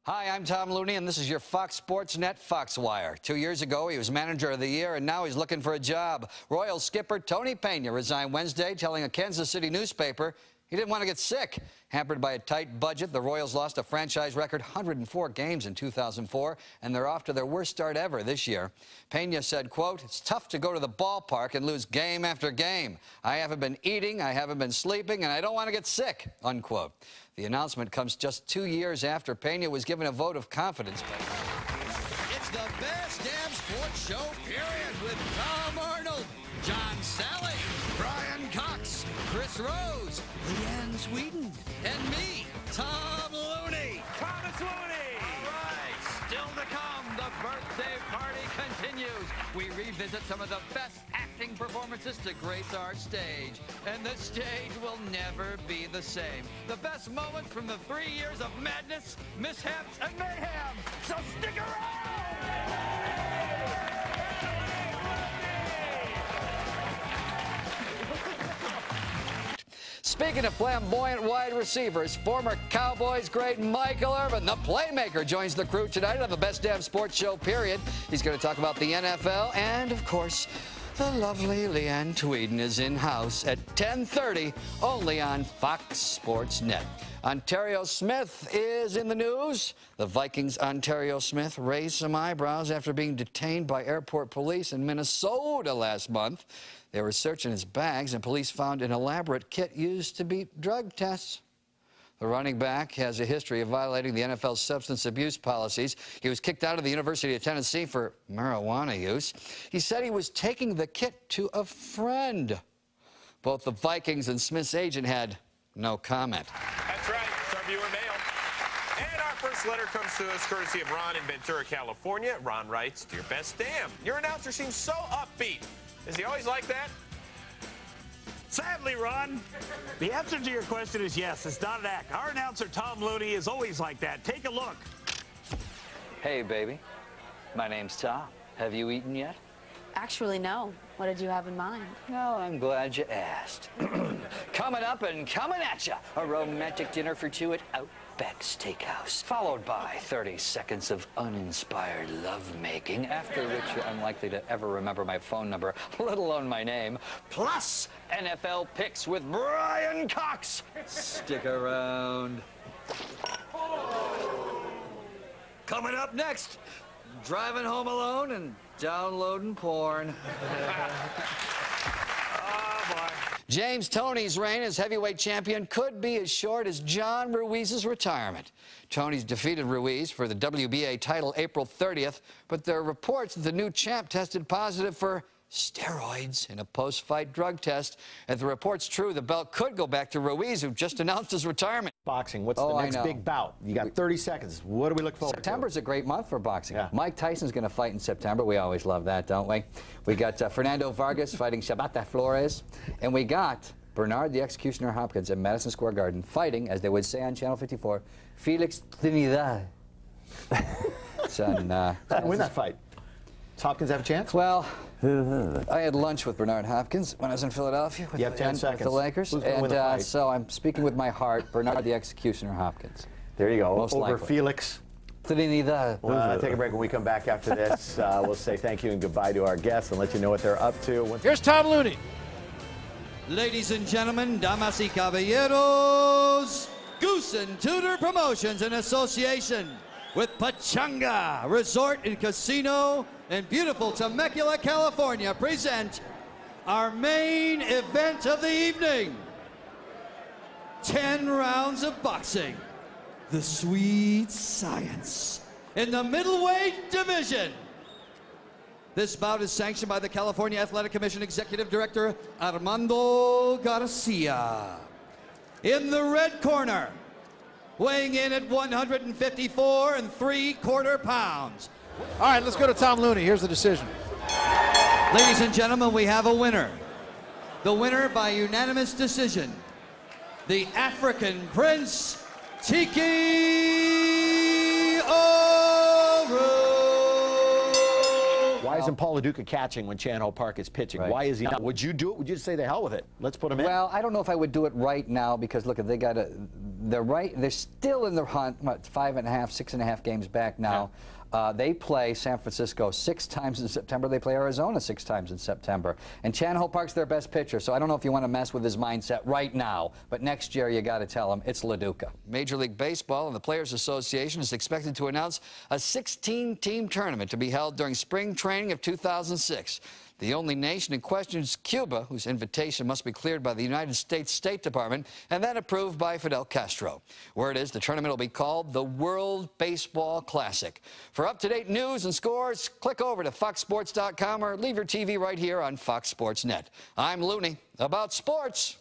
Hi, I'm Tomm Looney, and this is your Fox Sports Net Fox Wire. 2 years ago, he was Manager of the Year, and now he's looking for a job. Royals skipper Tony Pena resigned Wednesday, telling a Kansas City newspaper he didn't want to get sick. Hampered by a tight budget, the Royals lost a franchise record 104 games in 2004, and they're off to their worst start ever this year. Pena said, quote, "It's tough to go to the ballpark and lose game after game. I haven't been eating, I haven't been sleeping, and I don't want to get sick," unquote. The announcement comes just 2 years after Pena was given a vote of confidence. It's the best damn sports show, period, with Tom Arnold, John Sally, Brian Cox, Chris Rose, Leanne Sweden, and me, Tomm Looney. Thomas Looney! All right, still to come, the birthday party continues. We revisit some of the best acting performances to grace our stage. And the stage will never be the same. The best moments from the 3 years of madness, mishaps, and mayhem. So stick around! Speaking of flamboyant wide receivers, former Cowboys great Michael Irvin, the playmaker, joins the crew tonight on the Best Damn Sports Show, period. He's going to talk about the NFL, and, of course, the lovely Leanne Tweeden is in-house at 10:30, only on Fox Sports Net. Ontario Smith is in the news. The Vikings' Ontario Smith raised some eyebrows after being detained by airport police in Minnesota last month. They were searching his bags, and police found an elaborate kit used to beat drug tests. The running back has a history of violating the NFL's substance abuse policies. He was kicked out of the University of Tennessee for marijuana use. He said he was taking the kit to a friend. Both the Vikings and Smith's agent had no comment. That's right. It's our viewer mail. And our first letter comes to us courtesy of Ron in Ventura, California. Ron writes, "Dear Best Damn, your announcer seems so upbeat. Is he always like that?" Sadly, Ron, the answer to your question is yes. It's not an act. Our announcer, Tomm Looney, is always like that. Take a look. Hey, baby. My name's Tom. Have you eaten yet? Actually, no. What did you have in mind? No, I'm glad you asked. Coming up and coming at ya, a romantic dinner for two at Outback Steakhouse, followed by 30 seconds of uninspired lovemaking, after which you're unlikely to ever remember my phone number, let alone my name, plus NFL picks with Brian Cox. Stick around. Coming up next, driving home alone and downloading porn. Oh, boy. James Toney's reign as heavyweight champion could be as short as John Ruiz's retirement. Toney's defeated Ruiz for the WBA title April 30th, but there are reports that the new champ tested positive for steroids in a post-fight drug test. If the report's true, the belt could go back to Ruiz, who just announced his retirement. Boxing, what's the next big bout? You got 30 seconds. What do we look forward to? September's a great month for boxing. Yeah. Mike Tyson's going to fight in September. We always love that, don't we? We got Fernando Vargas fighting Shabata Flores. And we got Bernard the Executioner Hopkins at Madison Square Garden fighting, as they would say on Channel 54, Felix Trinidad. Who's going to win that fight? Does Hopkins have a chance? Well, I had lunch with Bernard Hopkins when I was in Philadelphia with, you have 10 seconds. With the Lakers. Who's gonna win the fight? So I'm speaking with my heart, Bernard the Executioner Hopkins. There you go. Most Over likely. Felix. Trinidad. We'll take a break. When we come back after this, we'll say thank you and goodbye to our guests and let you know what they're up to. Here's Tomm Looney. Ladies and gentlemen, damas y caballeros, Goose and Tudor Promotions in association with Pachanga Resort and Casino in beautiful Temecula, California, present our main event of the evening. 10 rounds of boxing. The sweet science in the middleweight division. This bout is sanctioned by the California Athletic Commission Executive Director Armando Garcia. In the red corner, weighing in at 154 3/4 pounds. All right, let's go to Tomm Looney. Here's the decision. Ladies and gentlemen, we have a winner. The winner by unanimous decision, the African Prince, Tiki Oro. Why isn't Paul LaDuca catching when Chan Ho Park is pitching? Right. Why is he not? Would you do it? Would you just say the hell with it? Let's put him in? Well, I don't know if I would do it right now because, look, they got they're still in the hunt, what, 5.5, 6.5 games back now. Yeah. They play San Francisco 6 times in September. They play Arizona 6 times in September. And Chan Ho Park's their best pitcher, so I don't know if you want to mess with his mindset right now. But next year, you got to tell him it's LaDuca. Major League Baseball and the Players Association is expected to announce a 16-team tournament to be held during spring training of 2006. The only nation in question is Cuba, whose invitation must be cleared by the United States State Department and then approved by Fidel Castro. Word is the tournament will be called the World Baseball Classic. For up-to-date news and scores, click over to foxsports.com or leave your TV right here on Fox Sports Net. I'm Looney About Sports.